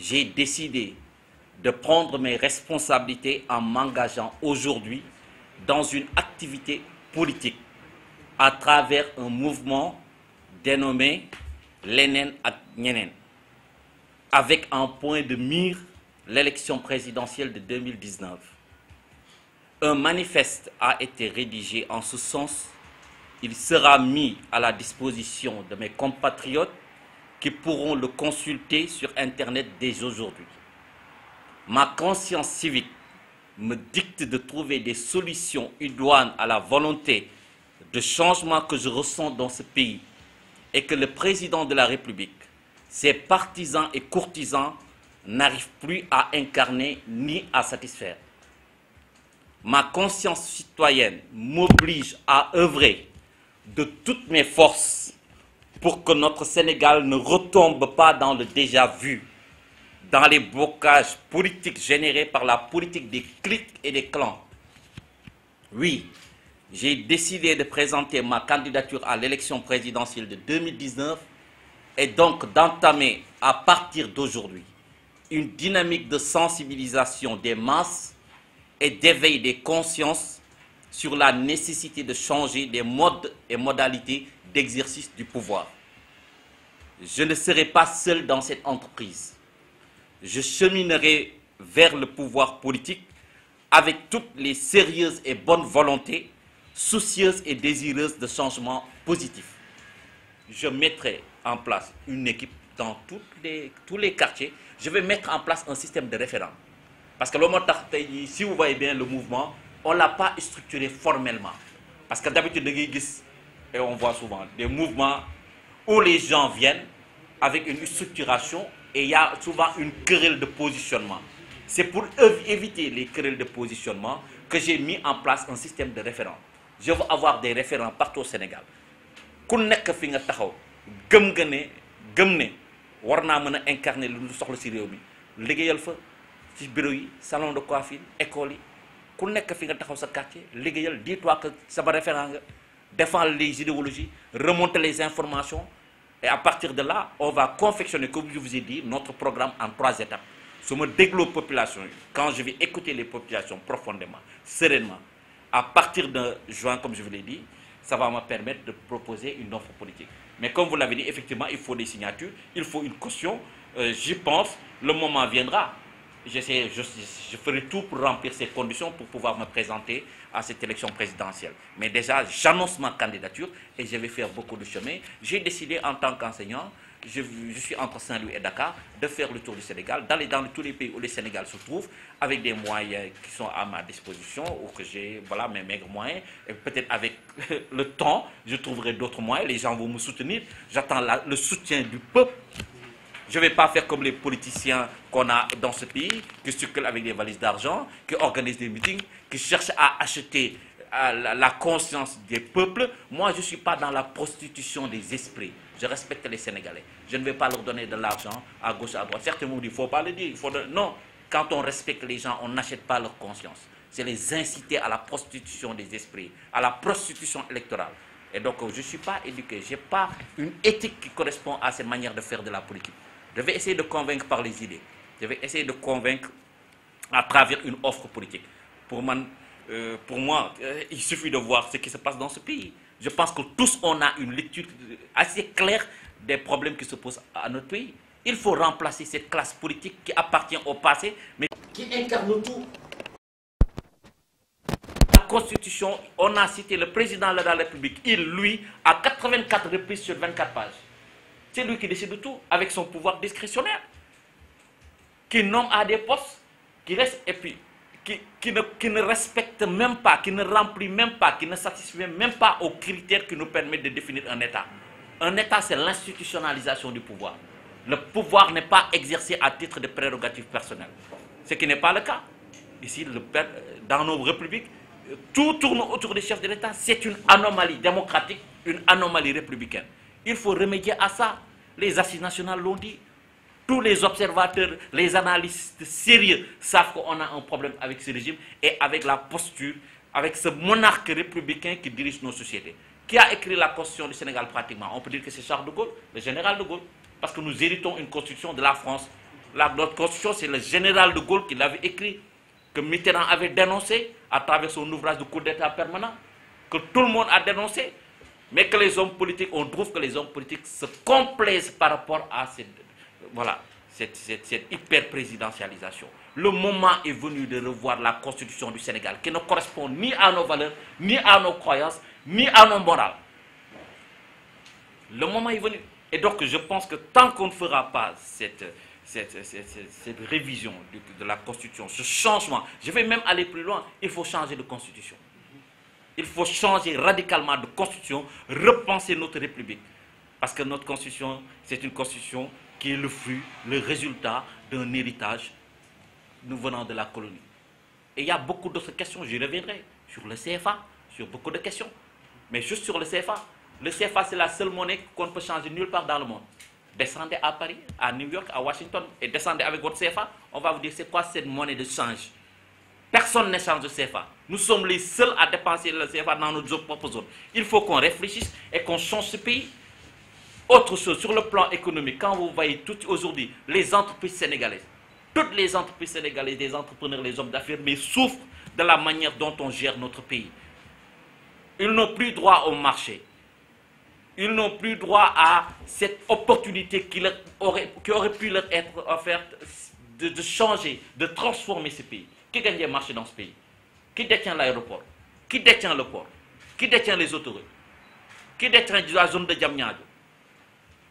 j'ai décidé de prendre mes responsabilités en m'engageant aujourd'hui dans une activité politique à travers un mouvement dénommé Leneen ak Ñeneen, avec en point de mire l'élection présidentielle de 2019. Un manifeste a été rédigé en ce sens. Il sera mis à la disposition de mes compatriotes qui pourront le consulter sur Internet dès aujourd'hui. Ma conscience civique me dicte de trouver des solutions idoines à la volonté de changement que je ressens dans ce pays et que le président de la République, ses partisans et courtisans n'arrivent plus à incarner ni à satisfaire. Ma conscience citoyenne m'oblige à œuvrer de toutes mes forces pour que notre Sénégal ne retombe pas dans le déjà vu, dans les blocages politiques générés par la politique des clics et des clans. Oui, j'ai décidé de présenter ma candidature à l'élection présidentielle de 2019 et donc d'entamer à partir d'aujourd'hui une dynamique de sensibilisation des masses et d'éveil des consciences sur la nécessité de changer des modes et modalités d'exercice du pouvoir. Je ne serai pas seul dans cette entreprise. Je cheminerai vers le pouvoir politique avec toutes les sérieuses et bonnes volontés, soucieuses et désireuses de changements positifs. Je mettrai en place une équipe dans tous les quartiers. Je vais mettre en place un système de référents. Parce que si vous voyez bien le mouvement, on ne l'a pas structuré formellement. Parce que d'habitude, et on voit souvent des mouvements où les gens viennent avec une structuration et il y a souvent une querelle de positionnement. C'est pour éviter les querelles de positionnement que j'ai mis en place un système de référents. Je veux avoir des référents partout au Sénégal. Ku nekk fi nga taxaw gëm ne war naa mën a incarner lu soxla ci réew mi liggéeyal fa ci bureau yi salon de coiffure école yi ku nekk fi nga taxaw sa quartier liggéeyal dis-toi que sama référent nga défendre les idéologies remonter les informations et à partir de là on va confectionner, comme je vous ai dit, notre programme en 3 étapes. Su ma dégloo population yi, quand je vais écouter les populations profondément, sereinement, à partir de juin, comme je vous l'ai dit, ça va me permettre de proposer une offre politique. Mais comme vous l'avez dit, effectivement, il faut des signatures, il faut une caution. J'y pense, le moment viendra. Je ferai tout pour remplir ces conditions pour pouvoir me présenter à cette élection présidentielle. Mais déjà, j'annonce ma candidature et je vais faire beaucoup de chemin. J'ai décidé en tant qu'enseignant, je suis entre Saint-Louis et Dakar, de faire le tour du Sénégal, d'aller dans tous les pays où le Sénégal se trouve, avec des moyens qui sont à ma disposition, ou que j'ai, voilà, mes maigres moyens, et peut-être avec le temps, je trouverai d'autres moyens, les gens vont me soutenir, j'attends le soutien du peuple. Je ne vais pas faire comme les politiciens qu'on a dans ce pays, qui circulent avec des valises d'argent, qui organisent des meetings, qui cherchent à acheter la conscience des peuples. Moi, je ne suis pas dans la prostitution des esprits. Je respecte les Sénégalais. Je ne vais pas leur donner de l'argent à gauche, à droite. Certains m'ont dit, il ne faut pas le dire. Non, quand on respecte les gens, on n'achète pas leur conscience. C'est les inciter à la prostitution des esprits, à la prostitution électorale. Et donc, je ne suis pas éduqué. Je n'ai pas une éthique qui correspond à cette manière de faire de la politique. Je vais essayer de convaincre par les idées. Je vais essayer de convaincre à travers une offre politique. Pour moi, il suffit de voir ce qui se passe dans ce pays. Je pense que tous, on a une lecture assez claire des problèmes qui se posent à notre pays. Il faut remplacer cette classe politique qui appartient au passé, mais qui incarne tout. La Constitution, on a cité le président de la République, il, lui, a 84 reprises sur 24 pages. C'est lui qui décide de tout, avec son pouvoir discrétionnaire, qui nomme à des postes, qui reste, et puis, qui ne respecte même pas, qui ne remplit même pas, qui ne satisfait même pas aux critères qui nous permettent de définir un État. Un État, c'est l'institutionnalisation du pouvoir. Le pouvoir n'est pas exercé à titre de prérogative personnelle. Ce qui n'est pas le cas. Ici, dans nos républiques, tout tourne autour des chefs de l'État. C'est une anomalie démocratique, une anomalie républicaine. Il faut remédier à ça. Les assises nationales l'ont dit. Tous les observateurs, les analystes sérieux savent qu'on a un problème avec ce régime et avec la posture, avec ce monarque républicain qui dirige nos sociétés. Qui a écrit la Constitution du Sénégal pratiquement? On peut dire que c'est Charles de Gaulle, le général de Gaulle. Parce que nous héritons une constitution de la France. Notre constitution, c'est le général de Gaulle qui l'avait écrit, que Mitterrand avait dénoncé à travers son ouvrage de coup d'État permanent, que tout le monde a dénoncé, mais que les hommes politiques, on trouve que les hommes politiques se complaisent par rapport à cette hyper-présidentialisation. Le moment est venu de revoir la constitution du Sénégal, qui ne correspond ni à nos valeurs, ni à nos croyances, ni à nos morales. Le moment est venu. Et donc, je pense que tant qu'on ne fera pas cette révision de la Constitution, ce changement, je vais même aller plus loin, il faut changer de Constitution. Il faut changer radicalement de Constitution, repenser notre République. Parce que notre Constitution, c'est une Constitution qui est le fruit, le résultat d'un héritage nous venant de la colonie. Et il y a beaucoup d'autres questions, j'y reviendrai, sur le CFA, sur beaucoup de questions. Mais juste sur le CFA c'est la seule monnaie qu'on peut changer nulle part dans le monde. Descendez à Paris, à New York, à Washington, et descendez avec votre CFA, on va vous dire c'est quoi cette monnaie de change. Personne n'échange de CFA. Nous sommes les seuls à dépenser le CFA dans notre propre zone. Il faut qu'on réfléchisse et qu'on change ce pays. Autre chose, sur le plan économique, quand vous voyez tout aujourd'hui, les entreprises sénégalaises, toutes les entreprises sénégalaises, les entrepreneurs, les hommes d'affaires, mais souffrent de la manière dont on gère notre pays. Ils n'ont plus droit au marché. Ils n'ont plus droit à cette opportunité qui aurait pu leur être offerte de changer, de transformer ce pays. Qui gagne les marchés dans ce pays? Qui détient l'aéroport? Qui détient le port? Qui détient les autoroutes? Qui détient la zone de Diamniadio?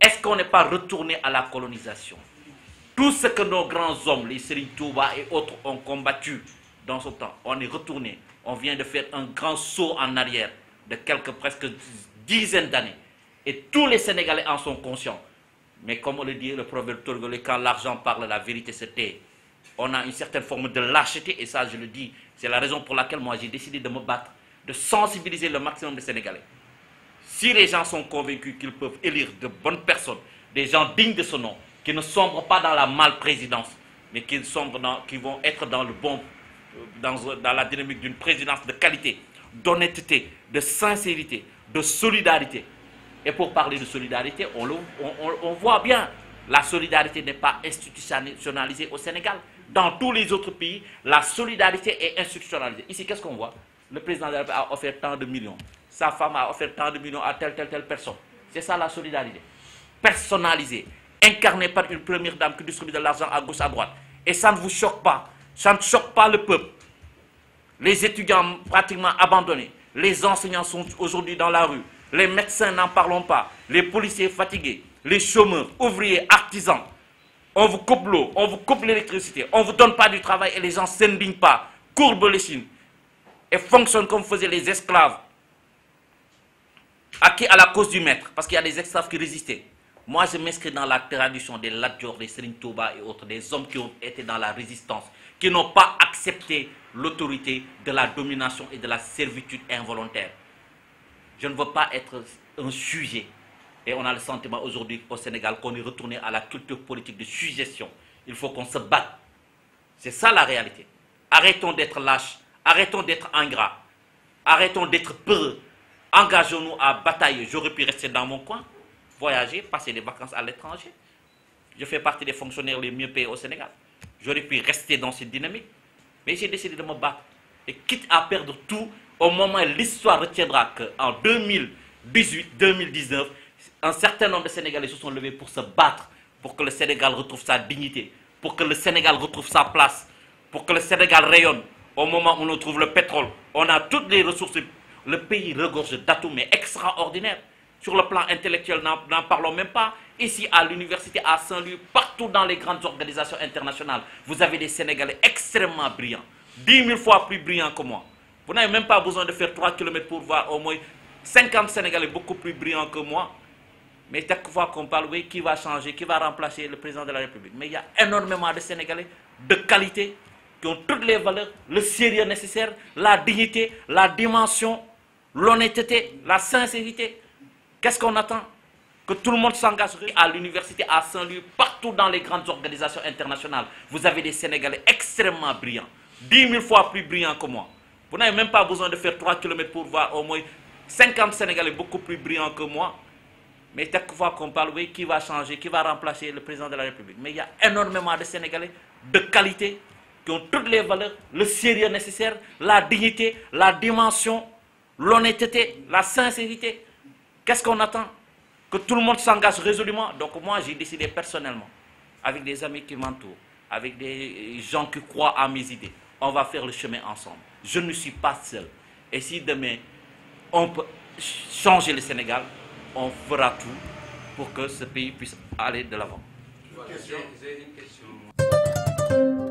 Est-ce qu'on n'est pas retourné à la colonisation? Tout ce que nos grands hommes, les Serigne Touba et autres, ont combattu dans ce temps, on est retourné. On vient de faire un grand saut en arrière de presque dizaines d'années. Et tous les Sénégalais en sont conscients. Mais comme on le dit, le proverbe togolais, quand l'argent parle, la vérité se tait. On a une certaine forme de lâcheté, et ça je le dis, c'est la raison pour laquelle moi j'ai décidé de me battre, de sensibiliser le maximum de Sénégalais. Si les gens sont convaincus qu'ils peuvent élire de bonnes personnes, des gens dignes de ce nom, qui ne sombrent pas dans la malprésidence, mais qui vont être dans le bon, dans la dynamique d'une présidence de qualité, d'honnêteté, de sincérité, de solidarité. Et pour parler de solidarité, on voit bien, la solidarité n'est pas institutionnalisée au Sénégal. Dans tous les autres pays, la solidarité est institutionnalisée. Ici, qu'est-ce qu'on voit? Le président de la République a offert tant de millions. Sa femme a offert tant de millions à telle personne. C'est ça la solidarité. Personnalisée, incarnée par une première dame qui distribue de l'argent à gauche, à droite. Et ça ne vous choque pas. Ça ne choque pas le peuple. Les étudiants pratiquement abandonnés. Les enseignants sont aujourd'hui dans la rue. Les médecins n'en parlons pas. Les policiers fatigués. Les chômeurs, ouvriers, artisans. On vous coupe l'eau, on vous coupe l'électricité. On ne vous donne pas du travail et les gens ne s'indignent pas. Courbent les chines. Et fonctionnent comme faisaient les esclaves. Acquis à la cause du maître. Parce qu'il y a des esclaves qui résistaient. Moi, je m'inscris dans la tradition des Lat Dior, des Serigne Touba et autres. Des hommes qui ont été dans la résistance. Qui n'ont pas accepté l'autorité de la domination et de la servitude involontaire. Je ne veux pas être un sujet. Et on a le sentiment aujourd'hui au Sénégal qu'on est retourné à la culture politique de suggestion. Il faut qu'on se batte. C'est ça la réalité. Arrêtons d'être lâches. Arrêtons d'être ingrats. Arrêtons d'être peureux. Engageons-nous à batailler. J'aurais pu rester dans mon coin, voyager, passer des vacances à l'étranger. Je fais partie des fonctionnaires les mieux payés au Sénégal. J'aurais pu rester dans cette dynamique. Mais j'ai décidé de me battre. Et quitte à perdre tout, au moment où l'histoire retiendra qu'en 2018-2019, un certain nombre de Sénégalais se sont levés pour se battre, pour que le Sénégal retrouve sa dignité, pour que le Sénégal retrouve sa place, pour que le Sénégal rayonne. Au moment où on trouve le pétrole, on a toutes les ressources. Le pays regorge d'atouts, mais extraordinaires. Sur le plan intellectuel, n'en parlons même pas. Ici, à l'université, à Saint-Louis, partout dans les grandes organisations internationales, vous avez des Sénégalais extrêmement brillants. 10 000 fois plus brillants que moi. Vous n'avez même pas besoin de faire 3 km pour voir au moins 50 Sénégalais beaucoup plus brillants que moi. Mais chaque fois qu'on parle, oui, qui va changer, qui va remplacer le président de la République. Mais il y a énormément de Sénégalais de qualité, qui ont toutes les valeurs, le sérieux nécessaire, la dignité, la dimension, l'honnêteté, la sincérité. Qu'est-ce qu'on attend? Que tout le monde s'engage à l'université, à Saint-Louis, partout dans les grandes organisations internationales. Vous avez des Sénégalais extrêmement brillants, 10 000 fois plus brillants que moi. Vous n'avez même pas besoin de faire 3 km pour voir au moins 50 Sénégalais beaucoup plus brillants que moi. Mais chaque fois qu'on parle, oui, qui va changer, qui va remplacer le président de la République. Mais il y a énormément de Sénégalais de qualité qui ont toutes les valeurs, le sérieux nécessaire, la dignité, la dimension, l'honnêteté, la sincérité. Qu'est-ce qu'on attend? Que tout le monde s'engage résolument. Donc moi, j'ai décidé personnellement, avec des amis qui m'entourent, avec des gens qui croient à mes idées, on va faire le chemin ensemble. Je ne suis pas seul. Et si demain, on peut changer le Sénégal, on fera tout pour que ce pays puisse aller de l'avant. J'ai une question.